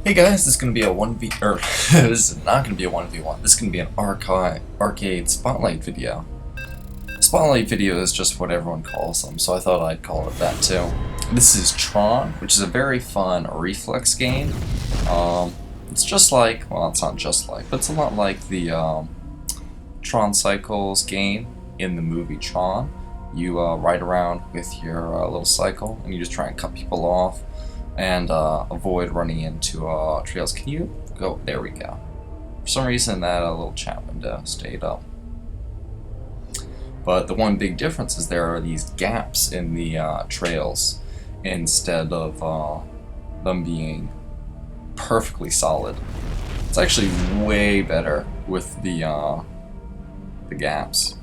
Hey guys, this is gonna be a 1v or this is not gonna be a 1v1. This is gonna be an arcade spotlight video. Spotlight video is just what everyone calls them, so I thought I'd call it that too. This is Tron, which is a very fun reflex game. It's just like, well, it's not just like, but it's a lot like the Tron Cycles game in the movie Tron. You ride around with your little cycle, and you just try and cut people off and avoid running into trails. Can you go? There we go. For some reason, that little chat window stayed up. But the one big difference is there are these gaps in the trails instead of them being perfectly solid. It's actually way better with the gaps.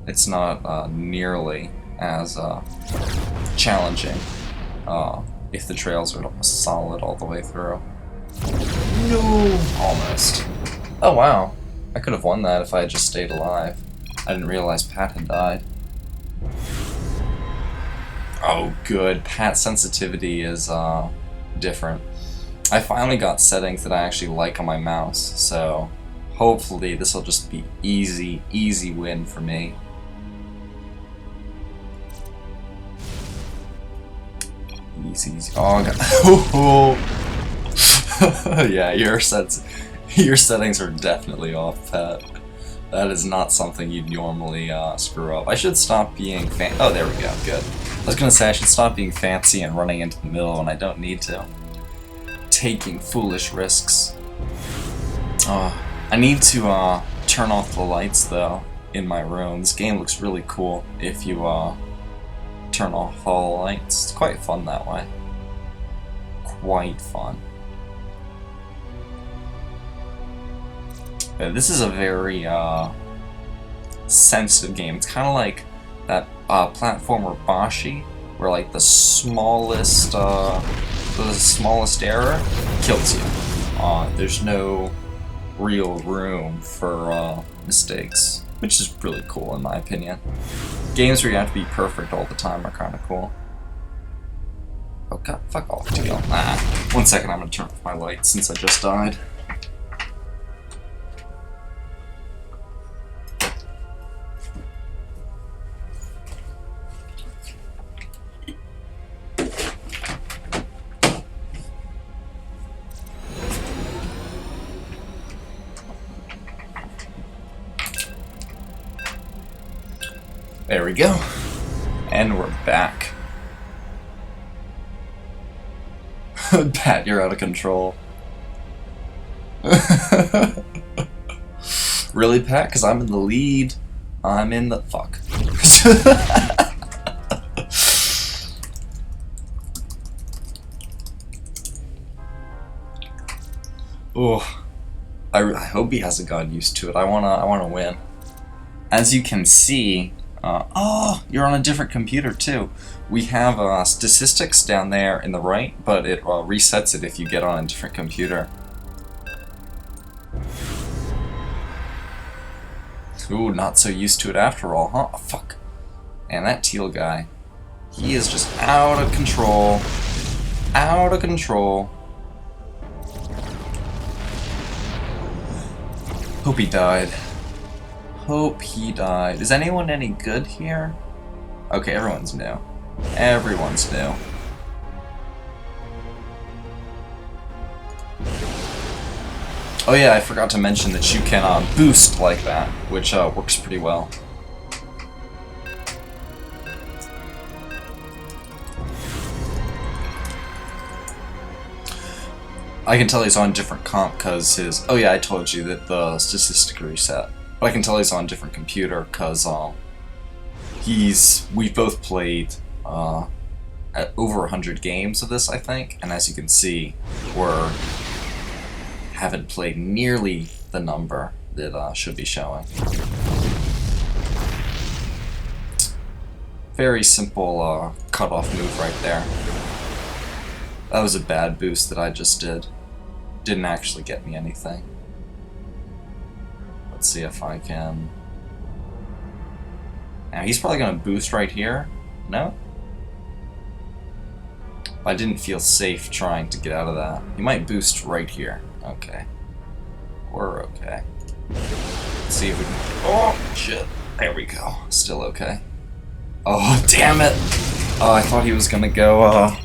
It's not nearly as challenging if the trails are solid all the way through. No! Almost. Oh wow. I could have won that if I had just stayed alive. I didn't realize Pat had died. Oh good, Pat's sensitivity is different. I finally got settings that I actually like on my mouse, so hopefully this will just be easy win for me. Easy. Oh god. Yeah, your settings are definitely off, Pat. That is not something you'd normally screw up. I should stop being oh, there we go, good. I was gonna say I should stop being fancy and running into the middle when I don't need to. Taking foolish risks. I need to turn off the lights though in my room. This game looks really cool if you turn off all the lights. It's quite fun that way. Quite fun. This is a very sensitive game. It's kind of like that platformer Bashi, where like the smallest error kills you. There's no real room for mistakes, which is really cool in my opinion. Games where you have to be perfect all the time are kind of cool. Oh god, fuck off, Teal. 1 second, I'm gonna turn off my lights since I just died. There we go. And we're back. Pat, you're out of control. Really, Pat? Because I'm in the lead. I'm in the... fuck. Oh, I hope he hasn't gotten used to it. I wanna win. As you can see, oh, you're on a different computer too. We have statistics down there in the right, but it resets it if you get on a different computer. Ooh, not so used to it after all, huh? Oh, fuck. And that teal guy, he is just out of control. Out of control. Hope he died. Hope he died. Is anyone any good here? Okay, everyone's new. Everyone's new. Oh yeah, I forgot to mention that you can boost like that, which works pretty well. I can tell he's on different comp because his... oh yeah, I told you that the statistic reset. But I can tell he's on a different computer because we've both played at over 100 games of this, I think, and as you can see, haven't played nearly the number that should be showing. Very simple cutoff move right there. That was a bad boost that I just did. Didn't actually get me anything. Let's see if I can... now he's probably going to boost right here. No? I didn't feel safe trying to get out of that. He might boost right here. Okay. We're okay. Let's see if we can... Oh, shit. There we go. Still okay. Oh, damn it! Oh, I thought he was gonna go,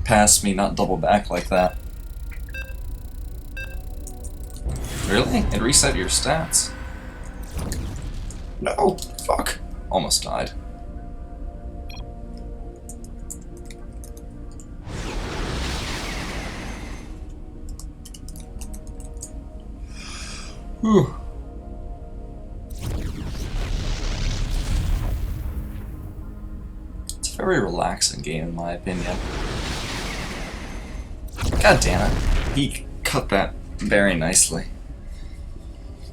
past me, not double back like that. Really? It reset your stats? No! Fuck! Almost died. Whew. It's a very relaxing game in my opinion. God damn it. He cut that very nicely.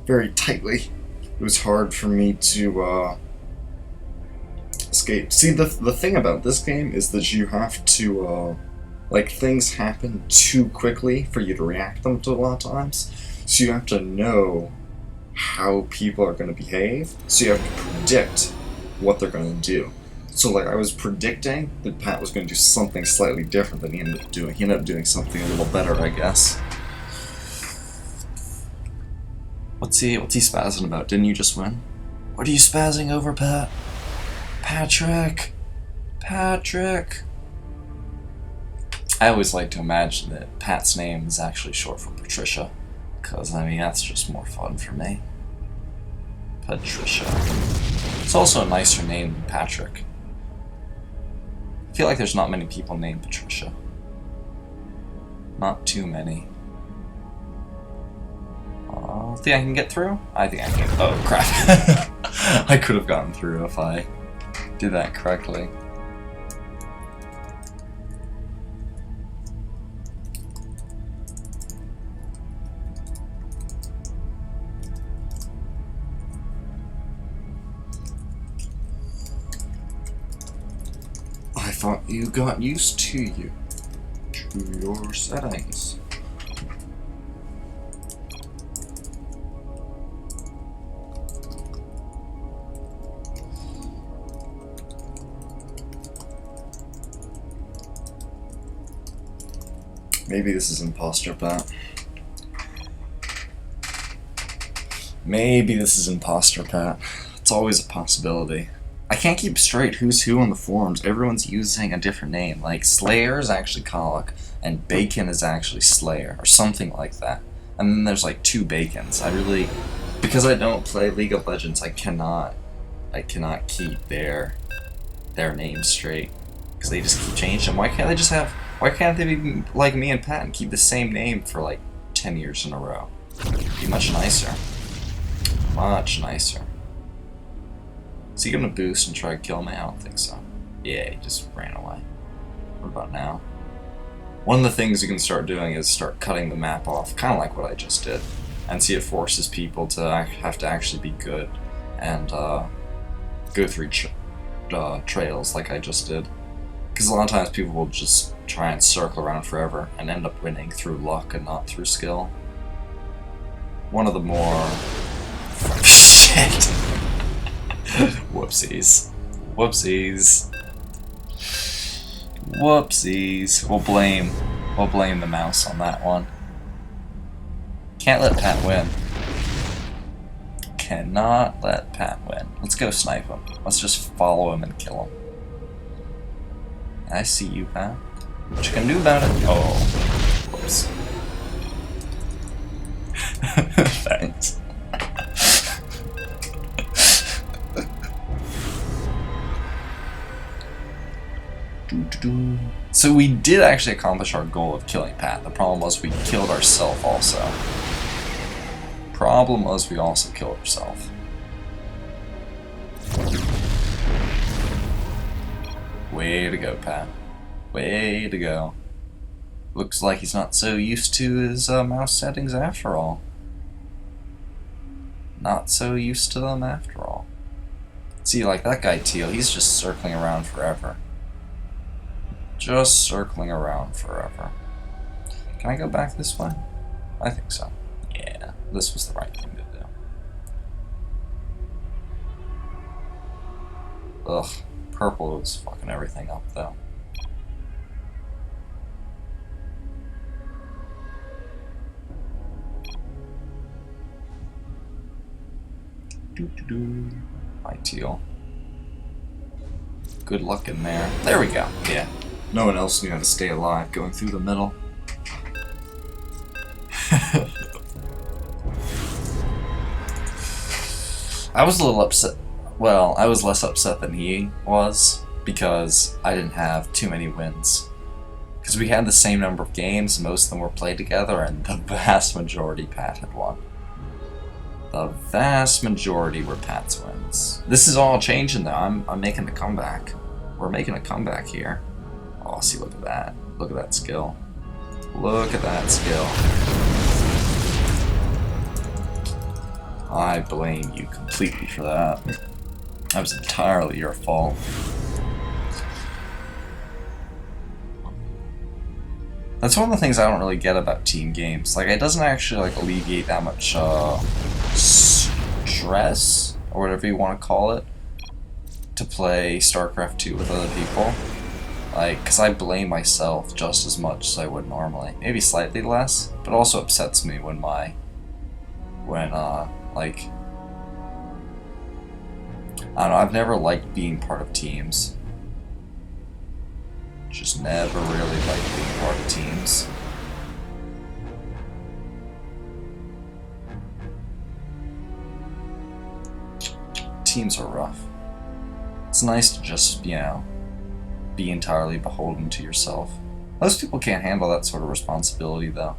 Very tightly. It was hard for me to escape. See, the thing about this game is that you have to, like, things happen too quickly for you to react them to a lot of times. So you have to know how people are going to behave. So you have to predict what they're going to do. So, like, I was predicting that Pat was going to do something slightly different than he ended up doing. He ended up doing something a little better, I guess. What's he spazzing about? Didn't you just win? What are you spazzing over, Pat? Patrick! Patrick! I always like to imagine that Pat's name is actually short for Patricia. Because, I mean, that's just more fun for me. Patricia. It's also a nicer name than Patrick. I feel like there's not many people named Patricia. Not too many. Think I can get through? I think I can. Oh, crap. I could have gotten through if I did that correctly. I thought you got used to your settings. Maybe this is imposter Pat. Maybe this is imposter Pat. It's always a possibility. I can't keep straight who's who on the forums. Everyone's using a different name. Like, Slayer is actually Colic, and Bacon is actually Slayer, or something like that. And then there's like two Bacons. Because I don't play League of Legends, I cannot keep their names straight. Because they just keep changing them. Why can't they be like me and Pat and keep the same name for like 10 years in a row? Be much nicer. Much nicer. Is he gonna boost and try to kill me? I don't think so. Yeah, he just ran away. What about now? One of the things you can start doing is start cutting the map off, kind of like what I just did. And see, it forces people to have to actually be good and go through trails like I just did. Because a lot of times people will just try and circle around forever and end up winning through luck and not through skill. One of the more... Shit! Whoopsies. Whoopsies. Whoopsies. We'll blame the mouse on that one. Can't let Pat win. Cannot let Pat win. Let's go snipe him. Let's just follow him and kill him. I see you, Pat. What you can do about it? Oh. Whoops. Thanks. So we did actually accomplish our goal of killing Pat. The problem was we killed ourselves also. Problem was we also killed ourselves. Way to go, Pat. Way to go. Looks like he's not so used to his mouse settings after all. Not so used to them after all. See, like that guy Teal, he's just circling around forever. Just circling around forever. Can I go back this way? I think so. Yeah, this was the right thing to do. Ugh, purple is fucking everything up though. My teal. Good luck in there. There we go. Yeah. No one else knew how to stay alive going through the middle. I was a little upset. Well, I was less upset than he was because I didn't have too many wins. Because we had the same number of games, most of them were played together, and the vast majority Pat had won. The vast majority were Pat's wins. This is all changing though. I'm making a comeback. We're making a comeback here. Oh, see, look at that. Look at that skill. Look at that skill. I blame you completely for that. That was entirely your fault. That's one of the things I don't really get about team games. Like, it doesn't actually like alleviate that much stress or whatever you want to call it to play Starcraft 2 with other people. Like, because I blame myself just as much as I would normally. Maybe slightly less, but it also upsets me when like, I don't know, I've never liked being part of teams. Just never really liked being part of teams. Teams are rough. It's nice to just, you know, be entirely beholden to yourself. Most people can't handle that sort of responsibility, though.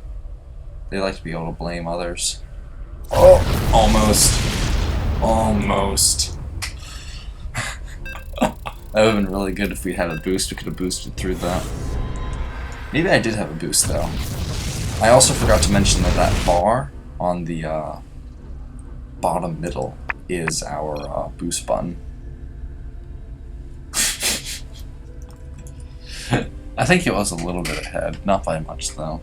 They like to be able to blame others. Oh, almost. Almost. That would have been really good if we had a boost. We could have boosted through that. Maybe I did have a boost, though. I also forgot to mention that that bar on the bottom middle is our boost button. I think it was a little bit ahead, not by much though.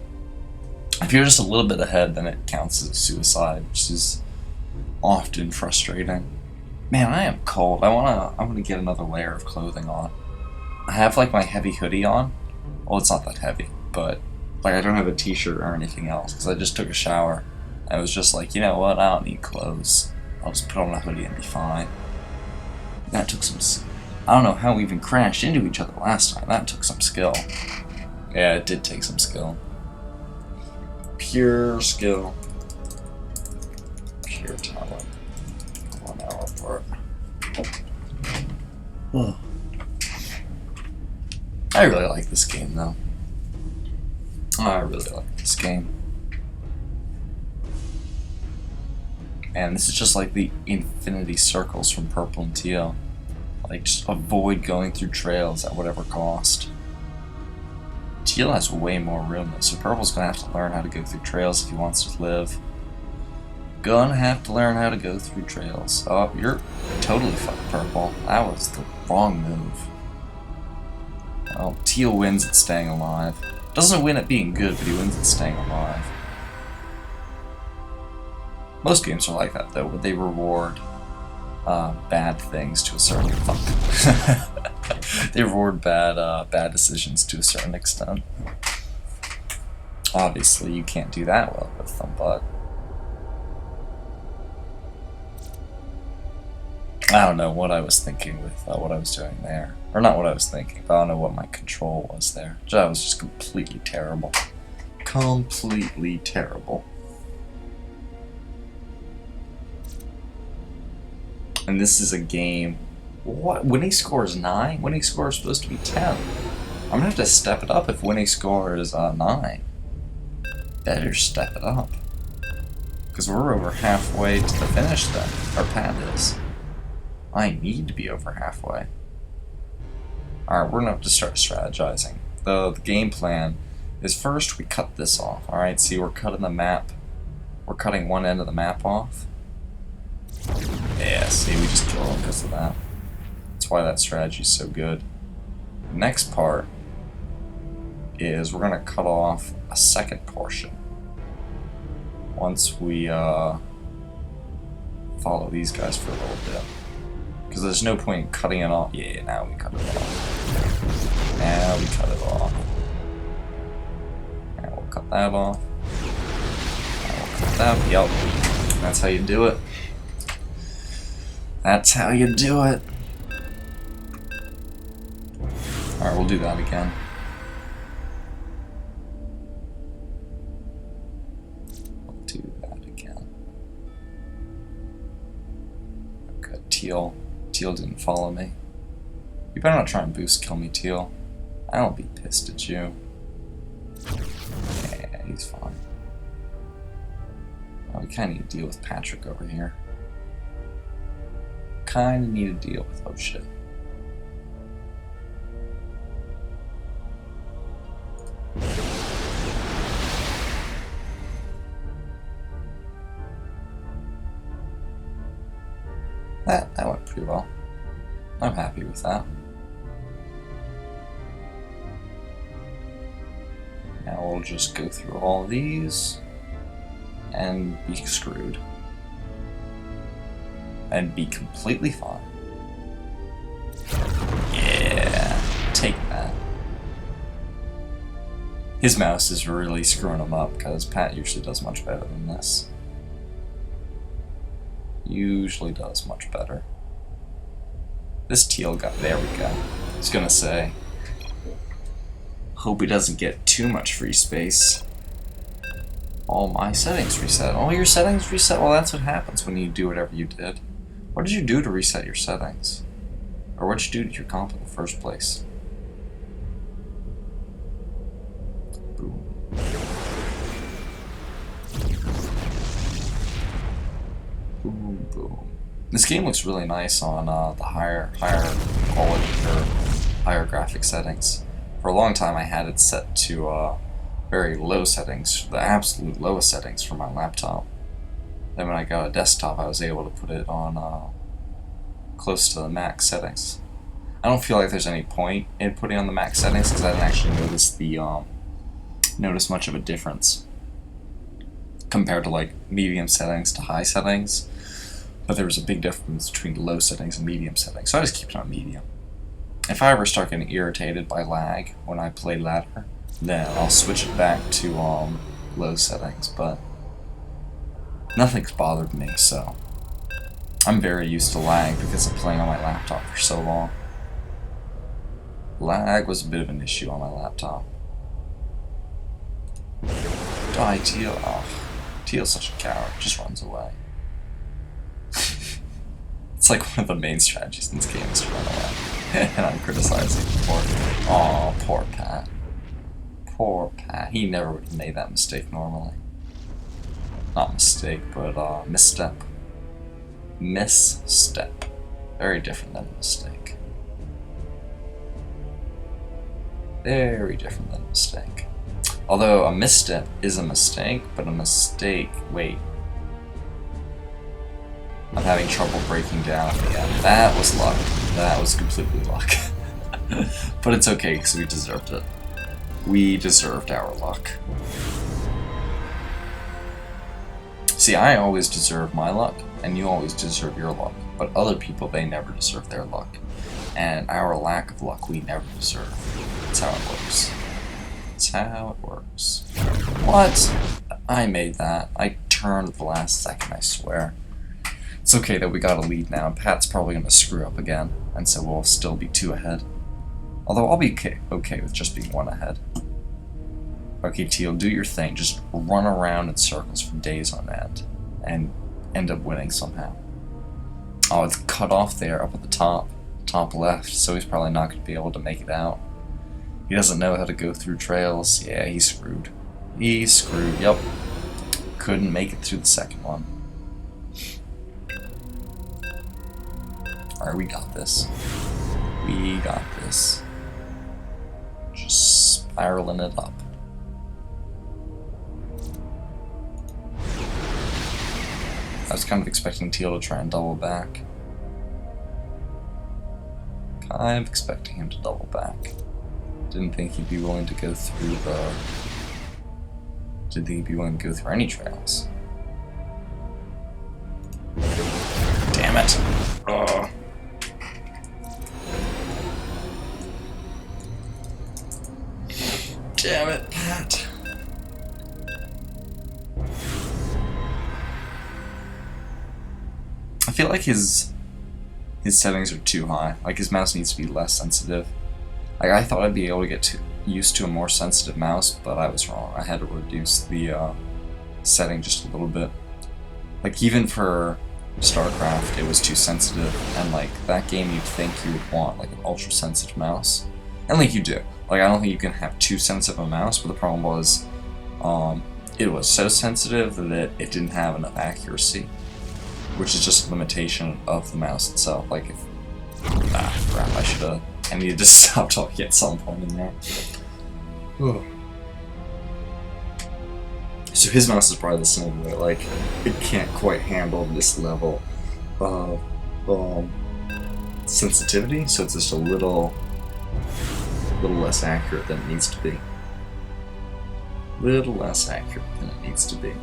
If you're just a little bit ahead, then it counts as suicide, which is often frustrating. Man, I am cold. I wanna get another layer of clothing on. I have like my heavy hoodie on. Well, it's not that heavy, but like I don't have a t-shirt or anything else because I just took a shower. I was just like, you know what? I don't need clothes. I'll just put on a hoodie and be fine. That took some. I don't know how we even crashed into each other last time. That took some skill. Yeah, it did take some skill. Pure skill. Pure talent. 1 hour apart. Oh. I really like this game, though. I really like this game. And this is just like the infinity circles from Purple and Teal. Like, just avoid going through trails at whatever cost. Teal has way more room though, so Purple's gonna have to learn how to go through trails if he wants to live. Gonna have to learn how to go through trails. Oh, you're totally fucked, Purple. That was the wrong move. Well, Teal wins at staying alive. Doesn't win at being good, but he wins at staying alive. Most games are like that though, where they reward bad things to a certain they reward bad decisions to a certain extent. Obviously, you can't do that well with them, but I don't know what I was thinking with what I was doing there, or not what I was thinking, but I don't know what my control was there. That was just completely terrible, completely terrible. And this is a game. What? Winning score is 9? Winning score is supposed to be 10. I'm gonna have to step it up if winning score is 9. Better step it up. Because we're over halfway to the finish then. Our Pat is. I need to be over halfway. Alright, we're gonna have to start strategizing. The game plan is first we cut this off. Alright, see, we're cutting the map. We're cutting one end of the map off. Yeah, see, we just kill them because of that. That's why that strategy is so good. The next part is we're going to cut off a second portion. Once we follow these guys for a little bit. Because there's no point in cutting it off. Yeah, now we cut it off. Now we cut it off. And we'll cut that off. And we'll cut that. Yep. That's how you do it. That's how you do it. Alright, we'll do that again. We'll do that again. Okay, Teal. Teal didn't follow me. You better not try and boost kill me, Teal. I don't be pissed at you. Yeah, he's fine. Oh, we kinda need to deal with Patrick over here. Kinda need to deal with, oh shit. That went pretty well. I'm happy with that. Now we'll just go through all of these and be screwed. And be completely fine. Yeah, take that. His mouse is really screwing him up because Pat usually does much better than this. Usually does much better. This Teal guy, there we go. I was gonna say, hope he doesn't get too much free space. All my settings reset. All your settings reset? Well, that's what happens when you do whatever you did. What did you do to reset your settings? Or what did you do to your comp in the first place? Boom. Boom, boom. This game looks really nice on the higher quality or higher graphic settings. For a long time I had it set to very low settings, the absolute lowest settings for my laptop. Then when I got a desktop I was able to put it on close to the max settings. I don't feel like there's any point in putting on the max settings because I didn't actually notice much of a difference compared to like medium settings to high settings. But there was a big difference between low settings and medium settings, so I just keep it on medium. If I ever start getting irritated by lag when I play ladder, then I'll switch it back to low settings, but nothing's bothered me, so I'm very used to lag because I'm playing on my laptop for so long. Lag was a bit of an issue on my laptop. Die, Teal. Oh, Teal's such a coward, just runs away. It's like one of the main strategies in this game is to run away. And I'm criticizing for it. Aw, poor Pat. Poor Pat. He never would have made that mistake normally. Not mistake, but misstep. Misstep. Very different than a mistake. Very different than a mistake. Although a misstep is a mistake, but a mistake, wait. I'm having trouble breaking down at the end. That was luck. That was completely luck. But it's okay, because we deserved it. We deserved our luck. See, I always deserve my luck, and you always deserve your luck. But other people, they never deserve their luck. And our lack of luck, we never deserve. That's how it works. That's how it works. What? I made that. I turned at the last second, I swear. It's okay that we got a lead now. Pat's probably going to screw up again, and so we'll still be 2 ahead. Although I'll be okay with just being 1 ahead. Okay, Teal, do your thing. Just run around in circles for days on end, and end up winning somehow. Oh, it's cut off there up at the top left, so he's probably not going to be able to make it out. He doesn't know how to go through trails. Yeah, he's screwed. He's screwed, yep. Couldn't make it through the second one. Alright, we got this. We got this. Just spiraling it up. I was kind of expecting Teal to try and double back. Kind of expecting him to double back. Didn't think he'd be willing to go through the... Didn't think he'd be willing to go through any trails. Damn it. Ugh. Damn it, Pat. I feel like his his settings are too high. Like, his mouse needs to be less sensitive. Like, I thought I'd be able to get used to a more sensitive mouse, but I was wrong. I had to reduce the setting just a little bit. Like, even for Starcraft, it was too sensitive, and like, that game you'd think you would want like an ultra sensitive mouse. And like, you do. Like, I don't think you can have too sensitive a mouse, but the problem was, it was so sensitive that it didn't have enough accuracy, which is just a limitation of the mouse itself. Like, if... crap, I needed to stop talking at some point in there. So his mouse is probably the same way, like, it can't quite handle this level of sensitivity, so it's just a little less accurate than it needs to be. Little less accurate than it needs to be.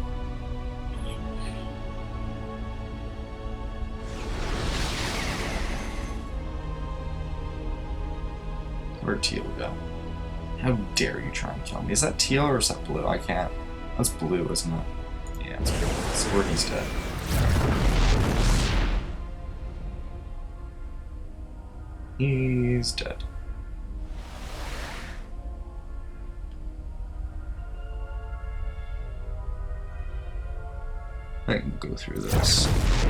Where'd teal go? How dare you try and kill me? Is that teal or is that blue? I can't. That's blue, isn't it? Yeah, it's blue. That's where he's dead. He's dead. I can go through this.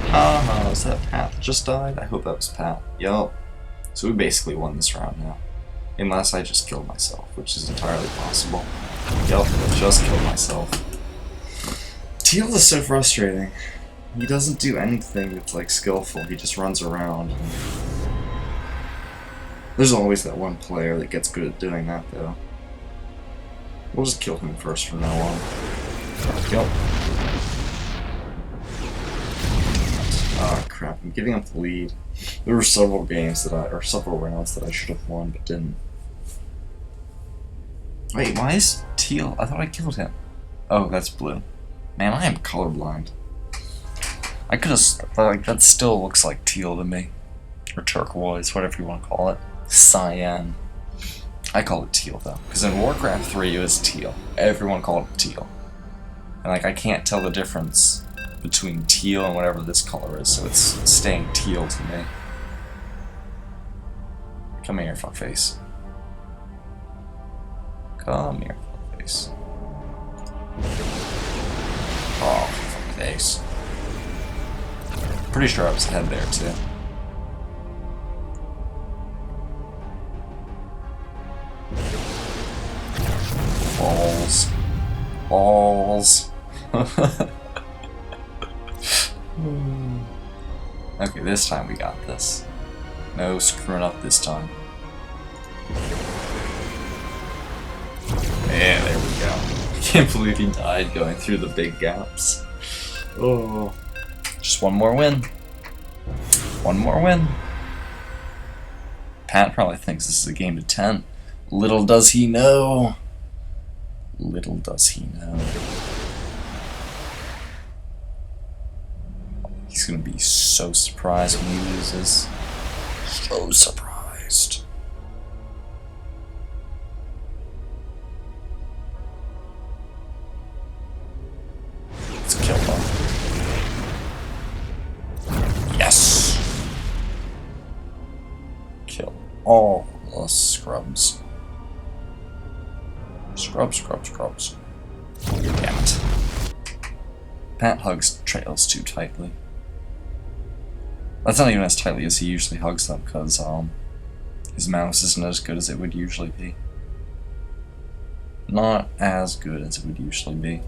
Haha, is that Pat that just died? I hope that was Pat. Yup. So we basically won this round now. Unless I just killed myself, which is entirely possible. Yup, I just killed myself. Teal is so frustrating. He doesn't do anything that's like skillful, he just runs around. There's always that one player that gets good at doing that though. We'll just kill him first from now on. Yup. Oh crap, I'm giving up the lead. There were several games or several rounds that I should have won but didn't. Wait, why is teal? I thought I killed him. Oh, that's blue. Man, I am colorblind. I could have, like, that still looks like teal to me. Or turquoise, whatever you want to call it. Cyan. I call it teal though, because in Warcraft 3 it was teal. Everyone called it teal. And like, I can't tell the difference between teal and whatever this color is, so it's staying teal to me. Come here, fuckface. Come here, fuckface. Oh, fuckface. Pretty sure I was ahead there too. Balls. Balls. Okay, this time we got this. No screwing up this time. Yeah, there we go. I can't believe he died going through the big gaps. Oh. Just one more win. One more win. Pat probably thinks this is a game of 10. Little does he know. Little does he know. He's gonna be so surprised when he loses. So surprised. Let's kill him. Yes! Kill all the scrubs. Scrubs. Damn it. Pat hugs trails too tightly. That's not even as tightly as he usually hugs them, because his mouse isn't as good as it would usually be. Not as good as it would usually be.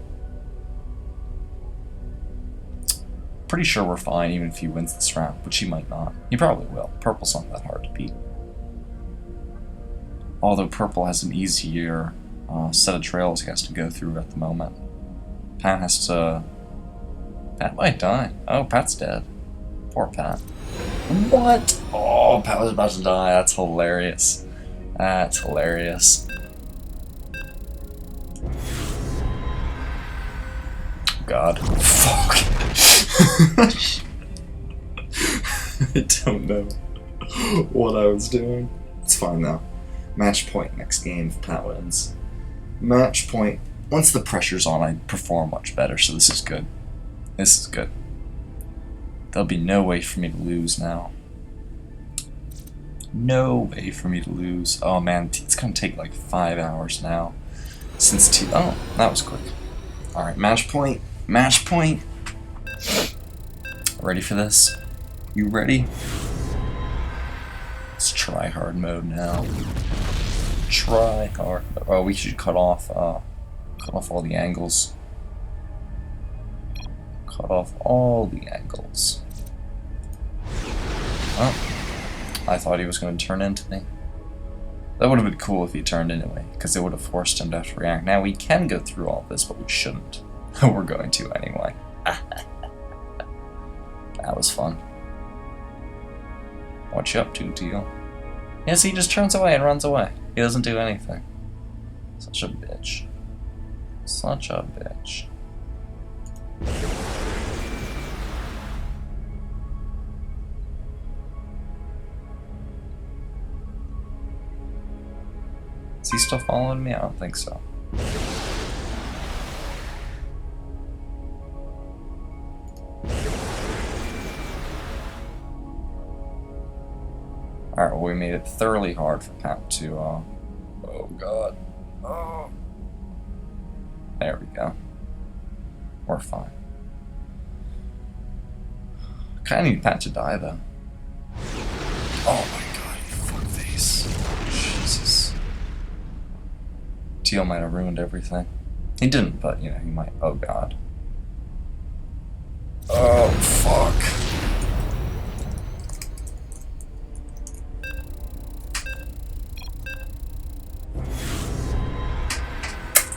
Pretty sure we're fine even if he wins this round, which he might not. He probably will. Purple's not that hard to beat. Although purple has an easier set of trails he has to go through at the moment. Pat has to... Pat might die. Oh, Pat's dead. Poor Pat. What? Oh, Pat was about to die. That's hilarious. That's hilarious. God. Fuck. I don't know what I was doing. It's fine though. Match point next game if Pat wins. Match point. Once the pressure's on, I perform much better, so this is good. This is good. There'll be no way for me to lose now. No way for me to lose. Oh man, it's gonna take like 5 hours now. Since oh, that was quick. Alright, match point. Match point. Ready for this? You ready? Let's try hard mode now. Try hard. Oh, we should cut off all the angles. Cut off all the angles. Oh, I thought he was going to turn into me. That would have been cool if he turned anyway, because it would have forced him to have to react. Now we can go through all this, but we shouldn't. We're going to anyway. That was fun. What you up to, Teal? Yes, he just turns away and runs away. He doesn't do anything. Such a bitch. Such a bitch. Is he still following me? I don't think so. Alright, well, we made it thoroughly hard for Pat to, oh god. Oh. There we go. We're fine. Kinda need Pat to die, though. Oh my god, you fuckface. Jesus. Teal might have ruined everything. He didn't, but, you know, he might. Oh god. Oh, fuck.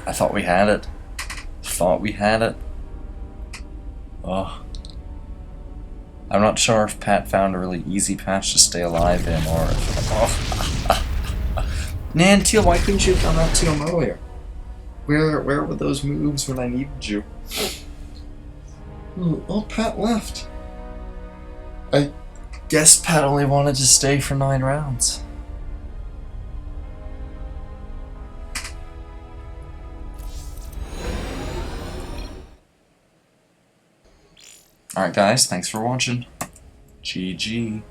I thought we had it. Thought we had it. Oh. I'm not sure if Pat found a really easy patch to stay alive in, or if... Oh. Man, Teal, why couldn't you have done that to him earlier? Where were those moves when I needed you? Oh, Pat left. I guess Pat only wanted to stay for 9 rounds. Alright guys, thanks for watching. GG.